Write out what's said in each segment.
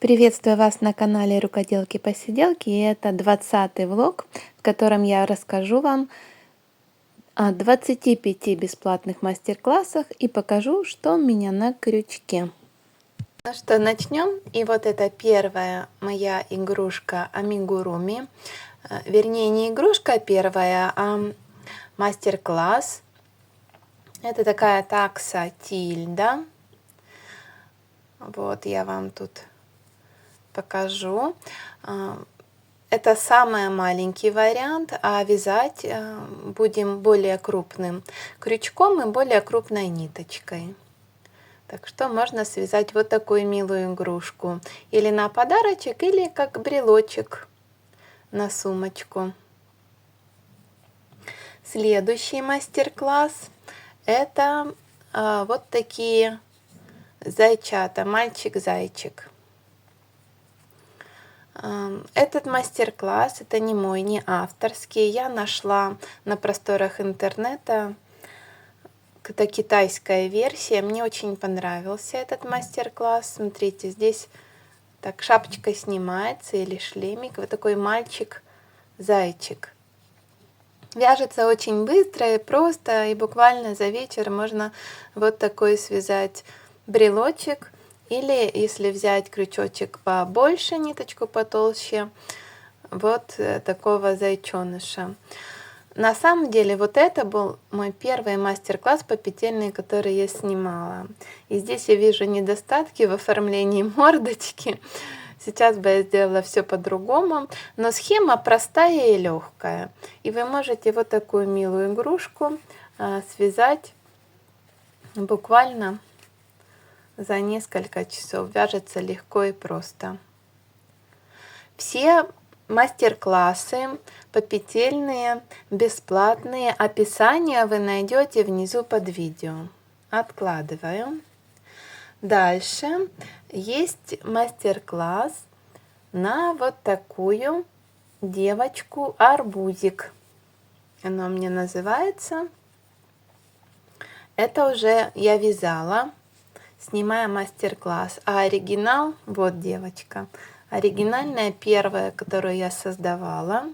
Приветствую вас на канале Рукоделки-посиделки, и это 20-й влог, в котором я расскажу вам о 25 бесплатных мастер-классах и покажу, что у меня на крючке. Ну что, начнем. И вот это первая моя игрушка амигуруми. Вернее, не игрушка первая, а мастер-класс. Это такая такса Тильда. Вот я вам тут покажу. Это самый маленький вариант, а вязать будем более крупным крючком и более крупной ниточкой. Так что можно связать вот такую милую игрушку. Или на подарочек, или как брелочек на сумочку. Следующий мастер-класс — это вот такие зайчата, мальчик-зайчик. Этот мастер-класс, это не мой, не авторский, я нашла на просторах интернета. Это китайская версия, мне очень понравился этот мастер-класс. Смотрите, здесь так шапочка снимается или шлемик, вот такой мальчик-зайчик. Вяжется очень быстро и просто, и буквально за вечер можно вот такой связать брелочек. Или если взять крючочек побольше, ниточку потолще, вот такого зайченыша. На самом деле вот это был мой первый мастер-класс по петельной, который я снимала. И здесь я вижу недостатки в оформлении мордочки. Сейчас бы я сделала все по-другому. Но схема простая и легкая. И вы можете вот такую милую игрушку связать буквально за несколько часов. Вяжется легко и просто. Все мастер-классы попетельные, бесплатные, описание вы найдете внизу под видео. Откладываю. Дальше есть мастер-класс на вот такую девочку-арбузик. Она у меня называется. Это уже я вязала, снимая мастер-класс. А оригинал, вот девочка, оригинальная первая, которую я создавала.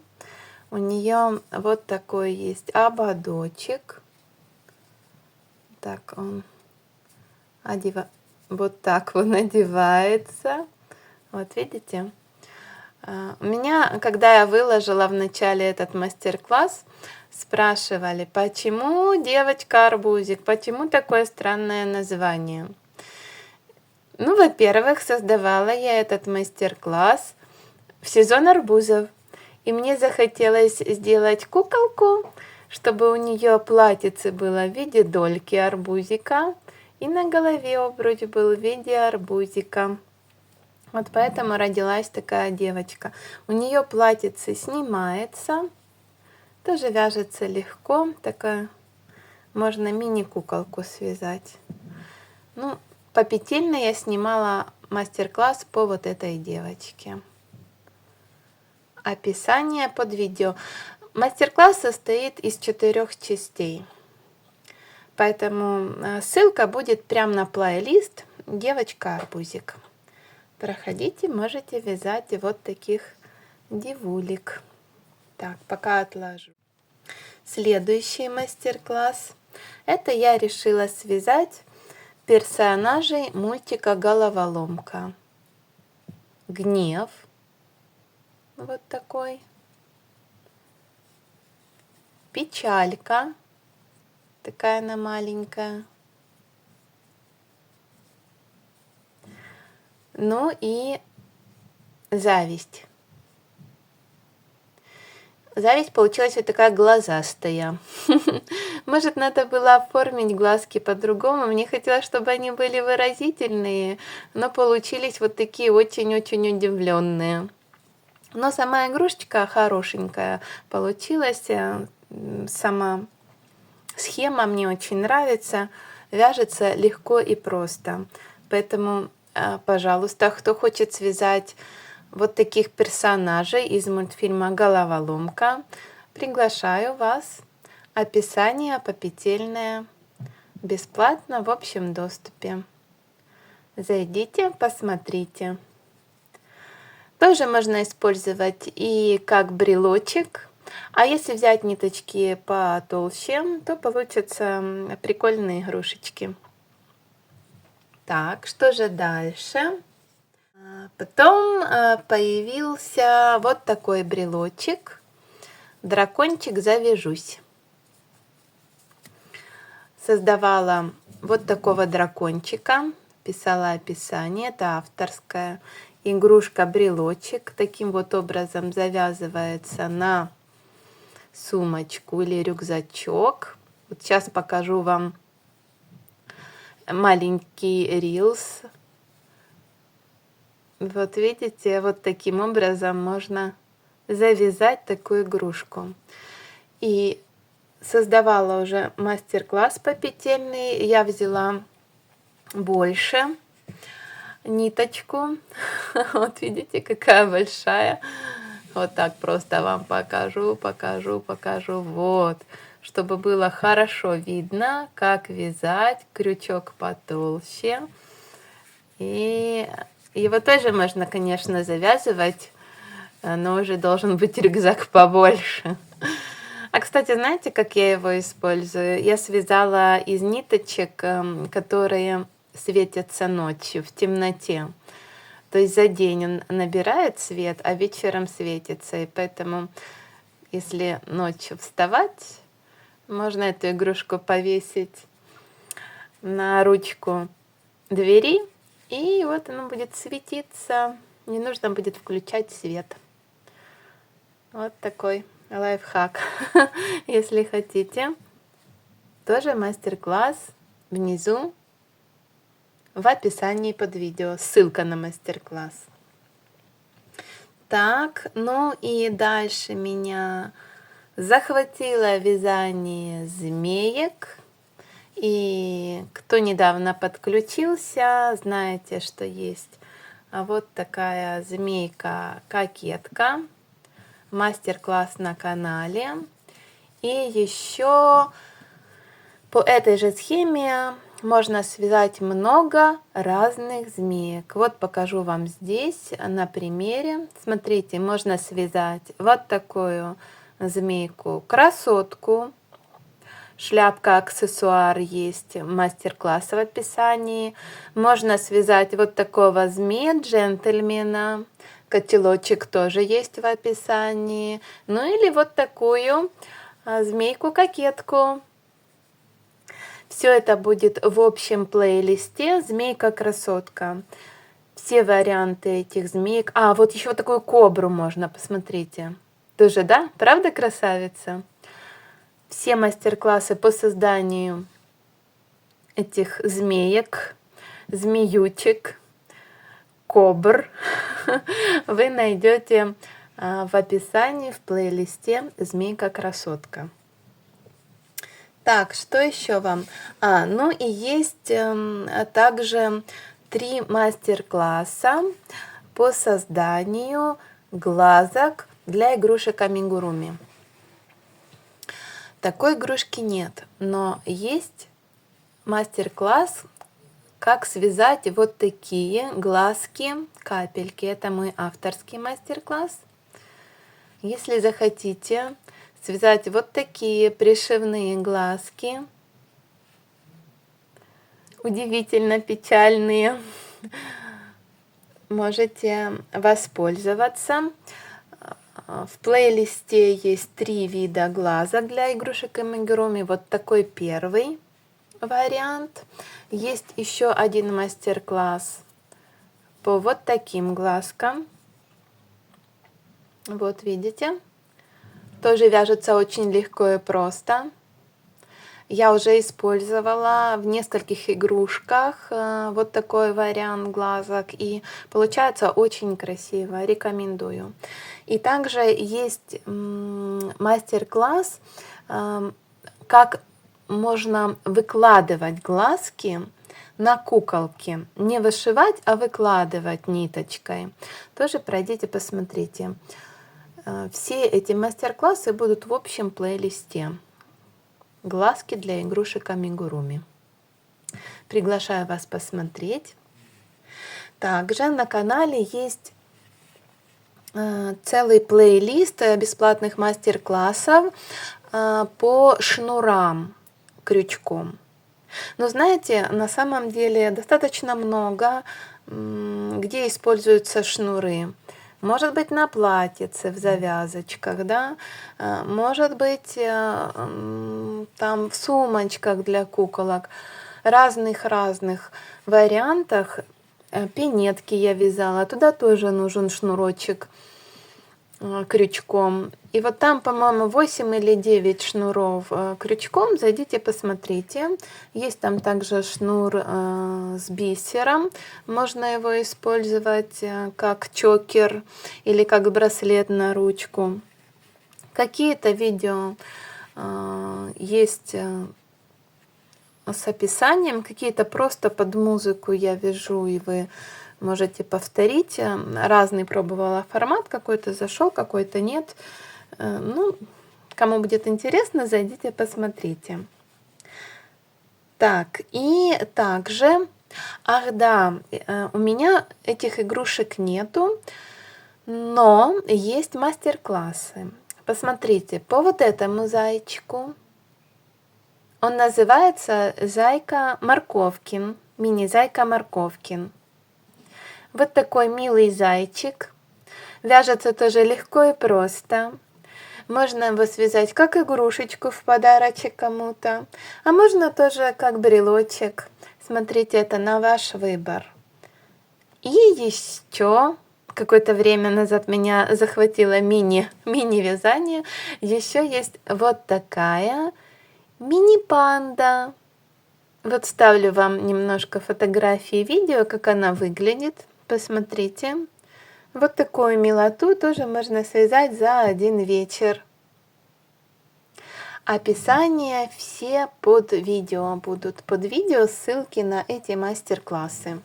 У нее вот такой есть ободочек. Так он вот так он одевается. Вот видите? У меня, когда я выложила в начале этот мастер-класс, спрашивали, почему девочка-арбузик, почему такое странное название. Ну, во-первых, создавала я этот мастер-класс в сезон арбузов. И мне захотелось сделать куколку, чтобы у нее платьице было в виде дольки арбузика. И на голове обруч был в виде арбузика. Вот поэтому родилась такая девочка. У нее платьице снимается. Тоже вяжется легко. Такая, можно мини-куколку связать. Ну, попетельно я снимала мастер-класс по вот этой девочке. Описание под видео. Мастер-класс состоит из 4 частей. Поэтому ссылка будет прямо на плейлист «Девочка-арбузик». Проходите, можете вязать вот таких девулек. Так, пока отложу. Следующий мастер-класс. Это я решила связать персонажей мультика «Головоломка». Гнев. Вот такой. Печалька. Такая она маленькая. Ну и зависть. Зависть получилась вот такая глазастая. Может, надо было оформить глазки по-другому. Мне хотелось, чтобы они были выразительные, но получились вот такие очень-очень удивленные. Но сама игрушечка хорошенькая получилась. Сама схема мне очень нравится. Вяжется легко и просто. Поэтому, пожалуйста, кто хочет связать вот таких персонажей из мультфильма «Головоломка», приглашаю вас. Описание попетельное, бесплатно в общем доступе. Зайдите, посмотрите. Тоже можно использовать и как брелочек. А если взять ниточки потолще, то получатся прикольные игрушечки. Так, что же дальше? Потом появился вот такой брелочек. Дракончик «Завяжусь». Создавала вот такого дракончика, писала описание, это авторская игрушка-брелочек. Таким вот образом завязывается на сумочку или рюкзачок. Вот сейчас покажу вам маленький рилс. Вот видите, вот таким образом можно завязать такую игрушку. И создавала уже мастер-класс по петельный. Я взяла больше ниточку. Вот видите, какая большая. Вот так просто вам покажу. Вот, чтобы было хорошо видно, как вязать. Крючок потолще. И его тоже можно, конечно, завязывать, но уже должен быть рюкзак побольше. А, кстати, знаете, как я его использую? Я связала из ниточек, которые светятся ночью, в темноте. То есть за день он набирает свет, а вечером светится. И поэтому, если ночью вставать, можно эту игрушку повесить на ручку двери. И вот оно будет светиться. Не нужно будет включать свет. Вот такой лайфхак. Если хотите, тоже мастер-класс внизу в описании под видео. Ссылка на мастер-класс. Так, ну и дальше меня захватило вязание змеек. И кто недавно подключился, знаете, что есть вот такая змейка-кокетка. Мастер-класс на канале. И еще по этой же схеме можно связать много разных змеек. Вот покажу вам здесь на примере. Смотрите, можно связать вот такую змейку-красотку. Шляпка-аксессуар есть, мастер-класс в описании. Можно связать вот такого змея-джентльмена. Котелочек тоже есть в описании. Ну или вот такую змейку-кокетку. Все это будет в общем плейлисте «Змейка-красотка». Все варианты этих змеек. А, вот еще вот такую кобру можно, посмотрите. Тоже, да? Правда красавица? Все мастер-классы по созданию этих змеек, змеючек, кобр вы найдете в описании в плейлисте «Змейка-красотка». Так, что еще вам? Ну и есть также 3 мастер-класса по созданию глазок для игрушек амигуруми. Такой игрушки нет, но есть мастер-класс, как связать вот такие глазки, капельки. Это мой авторский мастер-класс. Если захотите связать вот такие пришивные глазки, удивительно печальные, можете воспользоваться. В плейлисте есть 3 вида глазок для игрушек амигуруми. Вот такой первый вариант. Есть еще один мастер-класс по вот таким глазкам. Вот видите. Тоже вяжется очень легко и просто. Я уже использовала в нескольких игрушках вот такой вариант глазок. И получается очень красиво. Рекомендую. И также есть мастер-класс, как можно выкладывать глазки на куколки. Не вышивать, а выкладывать ниточкой. Тоже пройдите, посмотрите. Все эти мастер-классы будут в общем плейлисте. Глазки для игрушек амигуруми. Приглашаю вас посмотреть. Также на канале есть целый плейлист бесплатных мастер-классов по шнурам крючком. Но знаете, на самом деле достаточно много, где используются шнуры. Может быть, на платьице в завязочках, да? Может быть, там в сумочках для куколок. Разных вариантах. Пинетки я вязала, туда тоже нужен шнурочек крючком. И вот там, по-моему, 8 или 9 шнуров крючком. Зайдите, посмотрите. Есть там также шнур с бисером. Можно его использовать как чокер или как браслет на ручку. Какие-то видео есть с описанием, какие-то просто под музыку я вяжу, и вы можете повторить. Разный пробовала формат, какой-то зашел, какой-то нет. Ну, кому будет интересно, зайдите, посмотрите. Так, и также, ах да, у меня этих игрушек нету, но есть мастер-классы. Посмотрите, по вот этому зайчику. Он называется Зайка Морковкин, мини-зайка Морковкин. Вот такой милый зайчик. Вяжется тоже легко и просто. Можно его связать как игрушечку в подарочек кому-то, а можно тоже как брелочек. Смотрите, это на ваш выбор. И еще какое-то время назад меня захватило мини-вязание. Еще есть вот такая мини-панда. Вот ставлю вам немножко фотографии и видео, как она выглядит. Посмотрите. Вот такую милоту тоже можно связать за один вечер. Описание все под видео будут. Под видео ссылки на эти мастер-классы.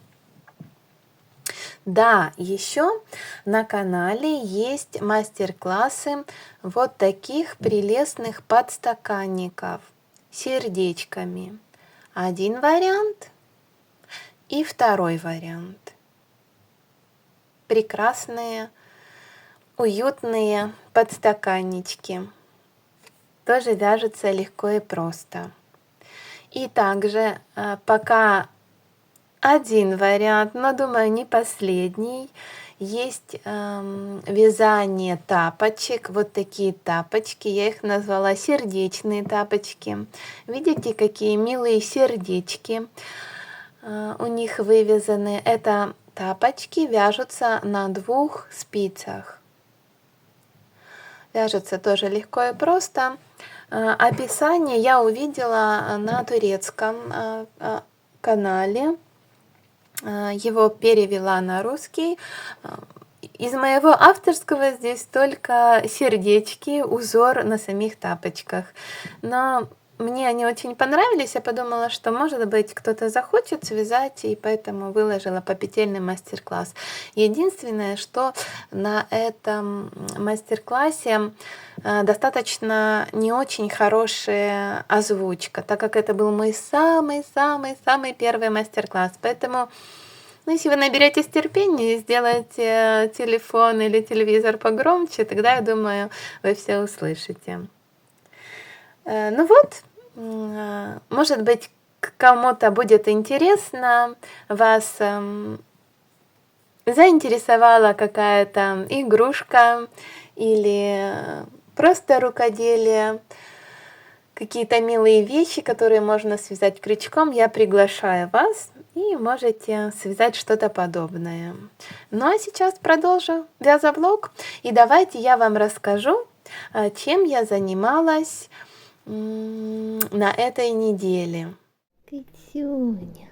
Да, еще на канале есть мастер-классы вот таких прелестных подстаканников с сердечками. Один вариант и второй вариант. Прекрасные, уютные подстаканнички. Тоже вяжутся легко и просто. И также пока один вариант, но думаю не последний. Есть вязание тапочек, вот такие тапочки, я их назвала сердечные тапочки. Видите, какие милые сердечки у них вывязаны. Это тапочки вяжутся на 2 спицах. Вяжется тоже легко и просто. Описание я увидела на турецком канале. Его перевела на русский. Из моего авторского здесь только сердечки, узор на самих тапочках. Но мне они очень понравились. Я подумала, что, может быть, кто-то захочет связать, и поэтому выложила попетельный мастер-класс. Единственное, что на этом мастер-классе достаточно не очень хорошая озвучка, так как это был мой самый первый мастер-класс. Поэтому, если вы наберетесь терпения и сделаете телефон или телевизор погромче, тогда, я думаю, вы все услышите. Ну вот, может быть, кому-то будет интересно, вас заинтересовала какая-то игрушка или просто рукоделие, какие-то милые вещи, которые можно связать крючком, я приглашаю вас и можете связать что-то подобное. Ну а сейчас продолжу вязоблог, и давайте я вам расскажу, чем я занималась на этой неделе. Катюня,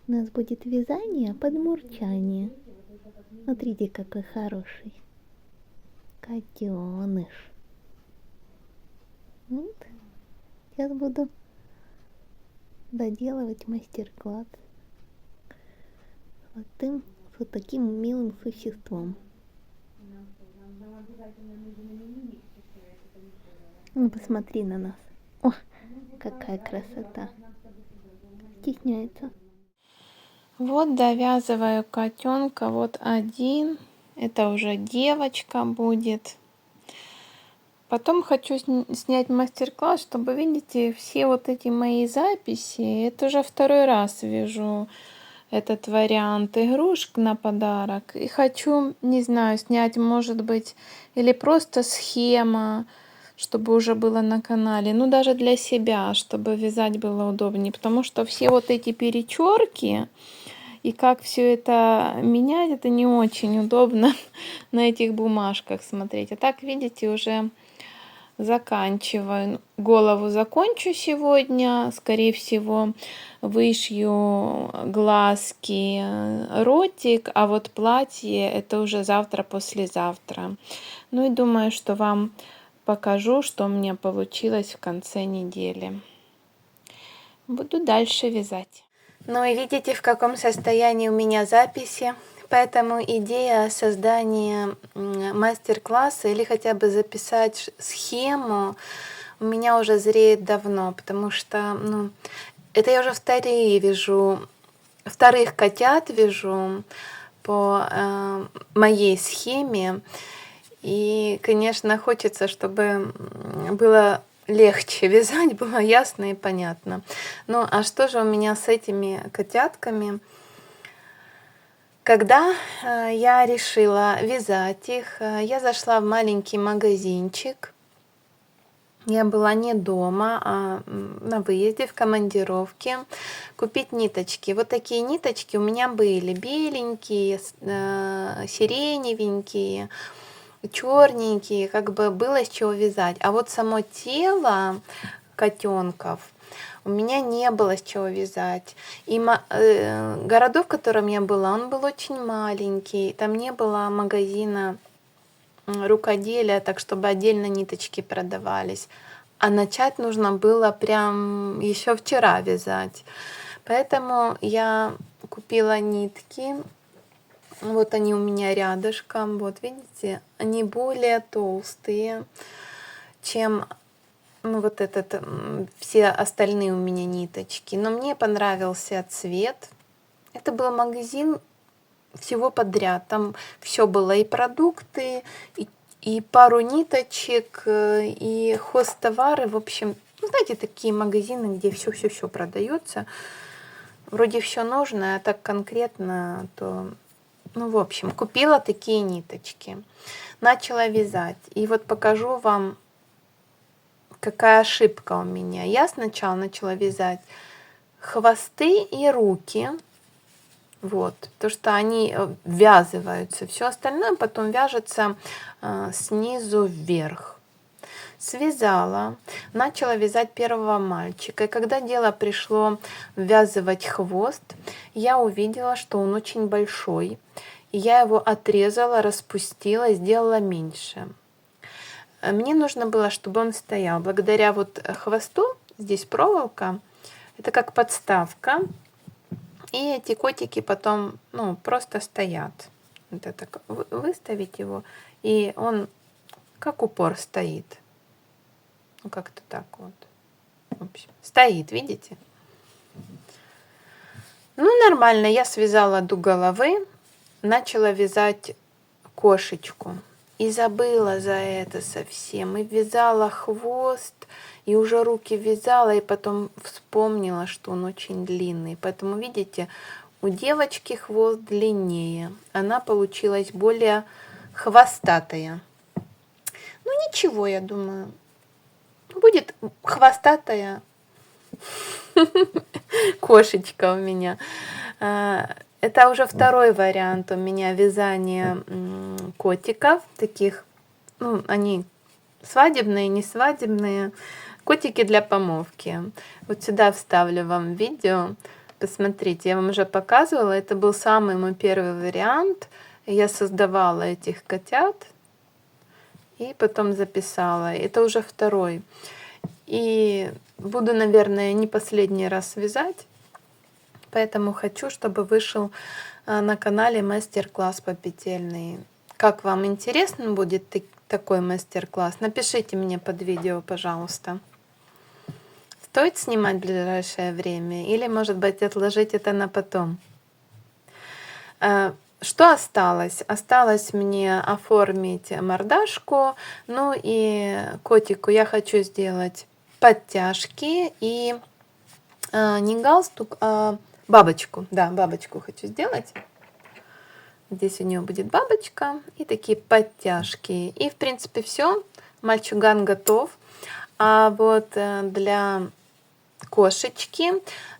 у нас будет вязание под мурчание. Смотрите, какой хороший котеныш. Вот. Сейчас буду доделывать мастер-класс вот таким милым существом. Ну, посмотри на нас. О, какая красота. Стесняется. Вот довязываю котенка, вот один Это уже девочка будет. Потом хочу снять мастер-класс, чтобы, видите, все вот эти мои записи, это уже второй раз вижу этот вариант игрушек на подарок. И хочу, не знаю, снять, может быть, или просто схема, чтобы уже было на канале. Ну, даже для себя, чтобы вязать было удобнее. Потому что все вот эти перечерки и как все это менять, это не очень удобно на этих бумажках смотреть. А так, видите, уже заканчиваю. Голову закончу сегодня. Скорее всего, вышью глазки, ротик. А вот платье это уже завтра-послезавтра. Ну и думаю, что вам покажу, что у меня получилось в конце недели. Буду дальше вязать. Ну и видите, в каком состоянии у меня записи. Поэтому идея создания мастер-класса или хотя бы записать схему у меня уже зреет давно, потому что, это я уже вторых котят вяжу по моей схеме. И, конечно, хочется, чтобы было легче вязать, было ясно и понятно. Ну, а что же у меня с этими котятками? Когда я решила вязать их, я зашла в маленький магазинчик. Я была не дома, а на выезде, в командировке, купить ниточки. Вот такие ниточки у меня были, беленькие, сиреневенькие, черненькие, как бы было с чего вязать. А вот само тело котенков у меня не было с чего вязать. И городок, в котором я была, он был очень маленький. Там не было магазина рукоделия, так чтобы отдельно ниточки продавались. А начать нужно было прям еще вчера вязать. Поэтому я купила нитки. Вот они у меня рядышком. Вот видите, они более толстые, чем вот все остальные у меня ниточки. Но мне понравился цвет. Это был магазин всего подряд. Там все было, и продукты, и пару ниточек, и хозтовары. В общем, знаете, такие магазины, где все продается. Вроде все нужно, а так конкретно, то... Ну, в общем, купила такие ниточки. Начала вязать. И вот покажу вам, какая ошибка у меня. Я сначала начала вязать хвосты и руки. Вот, потому что они ввязываются. Все остальное потом вяжется снизу вверх. Связала, начала вязать первого мальчика. И когда дело пришло ввязывать хвост, я увидела, что он очень большой. И я его отрезала, распустила, сделала меньше. Мне нужно было, чтобы он стоял. Благодаря вот хвосту, здесь проволока, это как подставка. И эти котики потом, просто стоят. Вот это выставить его, и он как упор стоит. Ну, как-то так вот. В общем, стоит, видите? Ну, нормально. Я связала до головы, начала вязать кошечку. И забыла за это совсем. И вязала хвост, и уже руки вязала, и потом вспомнила, что он очень длинный. Поэтому, видите, у девочки хвост длиннее. Она получилась более хвостатая. Ну, ничего, я думаю. Будет хвостатая кошечка у меня. Это уже второй вариант у меня вязания котиков. Таких, они свадебные, не свадебные. Котики для помолвки. Вот сюда вставлю вам видео. Посмотрите, я вам уже показывала. Это был самый мой первый вариант. Я создавала этих котят. И потом записала. Это уже второй. И буду, наверное, не последний раз вязать. Поэтому хочу, чтобы вышел на канале мастер-класс по петельной. Как вам интересно будет такой мастер-класс? Напишите мне под видео, пожалуйста. Стоит снимать в ближайшее время? Или, может быть, отложить это на потом? Что осталось? Осталось мне оформить мордашку, ну и котику я хочу сделать подтяжки и не галстук, а бабочку. Да, бабочку хочу сделать. Здесь у нее будет бабочка и такие подтяжки. И в принципе все, мальчуган готов. А вот для кошечки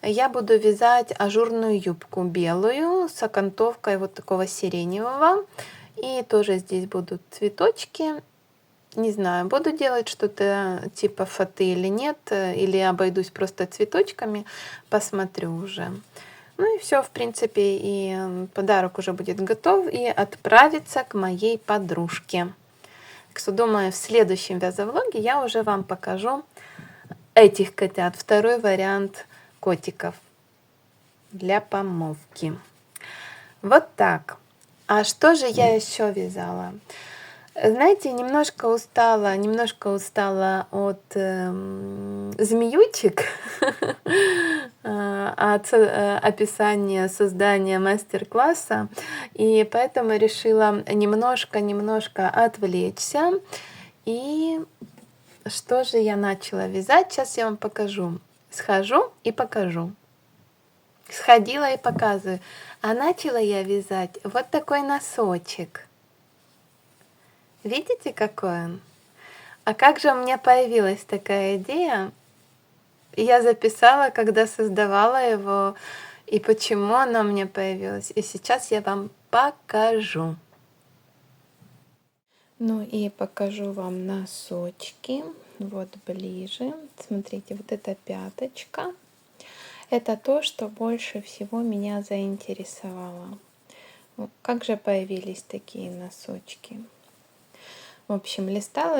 я буду вязать ажурную юбку белую с окантовкой вот такого сиреневого. И тоже здесь будут цветочки. Не знаю, буду делать что-то типа фаты или нет, или обойдусь просто цветочками, посмотрю уже. Ну и все, в принципе, и подарок уже будет готов и отправится к моей подружке. Так что, думаю, в следующем вязовлоге я уже вам покажу этих котят. Второй вариант котиков для помолвки. Вот так. А что же я еще вязала? Знаете, немножко устала от змеючек, от описания создания мастер-класса, и поэтому решила немножко отвлечься. И что же я начала вязать? Сейчас я вам покажу. Схожу и покажу. Сходила и показываю. А начала я вязать вот такой носочек. Видите, какой он? А как же у меня появилась такая идея? Я записала, когда создавала его, и почему она у меня появилась. И сейчас я вам покажу. Ну и покажу вам носочки. Вот ближе. Смотрите, вот эта пяточка. Это то, что больше всего меня заинтересовало. Как же появились такие носочки? В общем, листала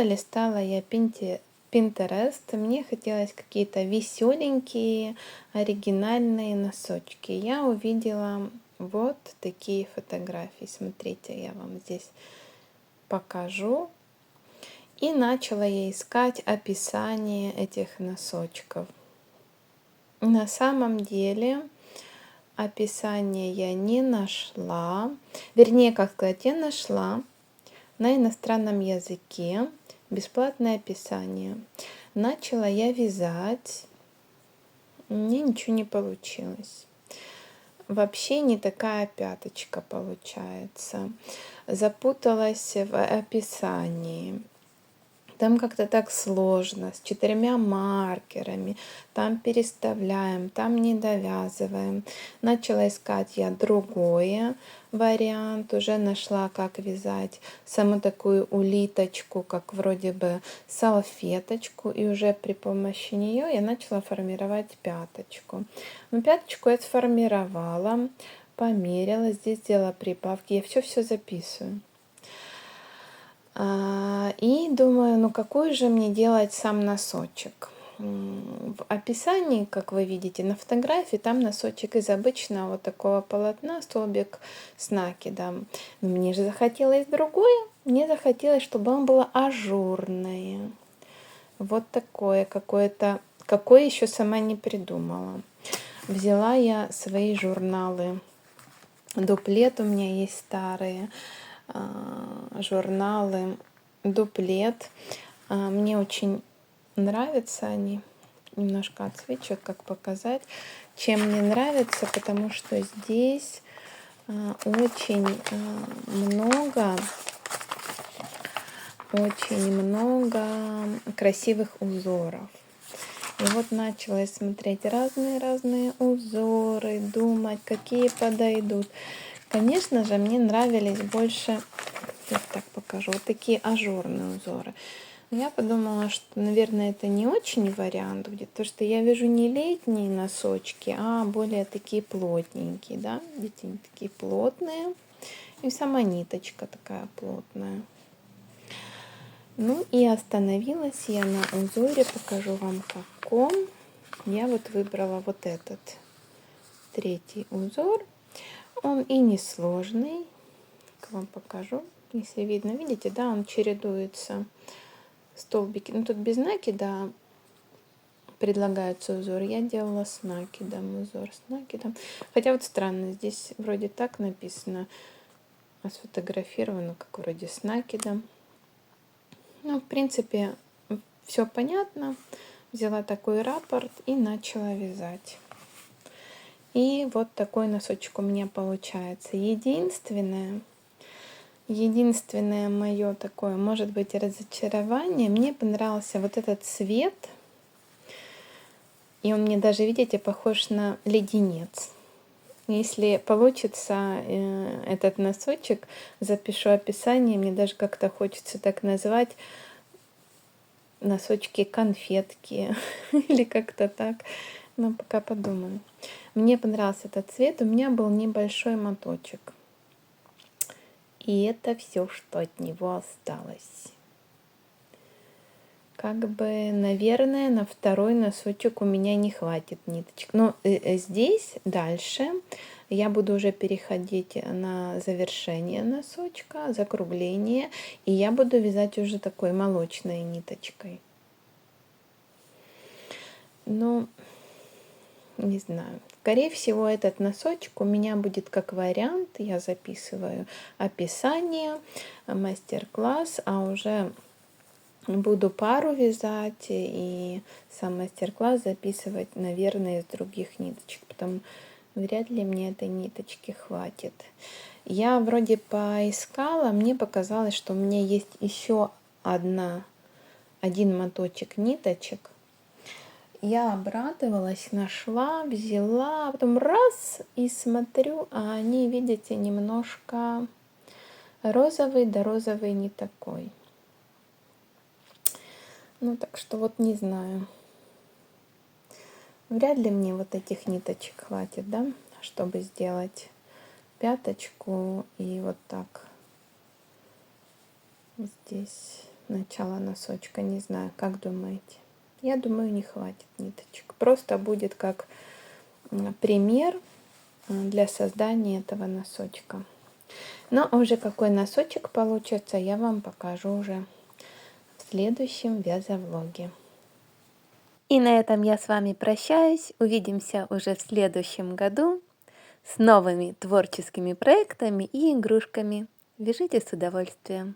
я Pinterest. Мне хотелось какие-то веселенькие, оригинальные носочки. Я увидела вот такие фотографии. Смотрите, я вам здесь покажу. И начала я искать описание этих носочков. На самом деле описание я не нашла. Вернее, как сказать, я нашла на иностранном языке бесплатное описание. Начала я вязать, мне ничего не получилось. Вообще не такая пяточка получается. Запуталась в описании. Там как-то так сложно, с 4 маркерами. Там переставляем, там не довязываем. Начала искать я другой вариант. Уже нашла, как вязать саму такую улиточку, как вроде бы салфеточку. И уже при помощи нее я начала формировать пяточку. Но пяточку я сформировала, померила, здесь сделала прибавки. Я все записываю. И думаю, ну какой же мне делать сам носочек? В описании, как вы видите на фотографии, там носочек из обычного вот такого полотна, столбик с накидом. Но мне же захотелось другое. Мне захотелось, чтобы он был ажурное. Вот такое какое-то, какое еще сама не придумала. Взяла я свои журналы. Дуплет у меня есть старые. Журналы дуплет. Мне очень нравятся они. Немножко отсвечу, как показать. Чем мне нравится, потому что здесь очень много красивых узоров. И вот начала я смотреть разные узоры, думать, какие подойдут. Конечно же, мне нравились больше, я так покажу, вот такие ажурные узоры. Но я подумала, что, наверное, это не очень вариант будет, потому что я вяжу не летние носочки, а более такие плотненькие, да, видите, они такие плотные. И сама ниточка такая плотная. Ну и остановилась я на узоре, покажу вам каком. Я вот выбрала вот этот третий узор. Он и не сложный, вам покажу, если видно, видите, да, он чередуется, столбики, ну тут без накида предлагается узор, я делала с накидом, узор с накидом, хотя вот странно, здесь вроде так написано, сфотографировано, как вроде с накидом. Ну, в принципе, все понятно. Взяла такой раппорт и начала вязать. И вот такой носочек у меня получается. Единственное мое такое, может быть, разочарование. Мне понравился вот этот цвет. И он мне даже, видите, похож на леденец. Если получится этот носочек, запишу описание. Мне даже как-то хочется так назвать. Носочки-конфетки или как-то так. Но пока подумаю. Мне понравился этот цвет. У меня был небольшой моточек. И это все, что от него осталось. Как бы, наверное, на второй носочек у меня не хватит ниточек. Но здесь дальше я буду уже переходить на завершение носочка, закругление. И я буду вязать уже такой молочной ниточкой. Ну, не знаю. Скорее всего, этот носочек у меня будет как вариант. Я записываю описание, мастер-класс, а уже буду пару вязать и сам мастер-класс записывать, наверное, из других ниточек, потому вряд ли мне этой ниточки хватит. Я вроде поискала, мне показалось, что у меня есть еще один моточек ниточек. Я обрадовалась, нашла, взяла, а потом раз и смотрю, а они, видите, немножко розовый, да розовый не такой. Ну, так что вот не знаю. Вряд ли мне вот этих ниточек хватит, да, чтобы сделать пяточку и вот так. Здесь начало носочка, не знаю, как думаете? Я думаю, не хватит ниточек. Просто будет как пример для создания этого носочка. Но уже какой носочек получится, я вам покажу уже в следующем вязовлоге. И на этом я с вами прощаюсь. Увидимся уже в следующем году с новыми творческими проектами и игрушками. Вяжите с удовольствием.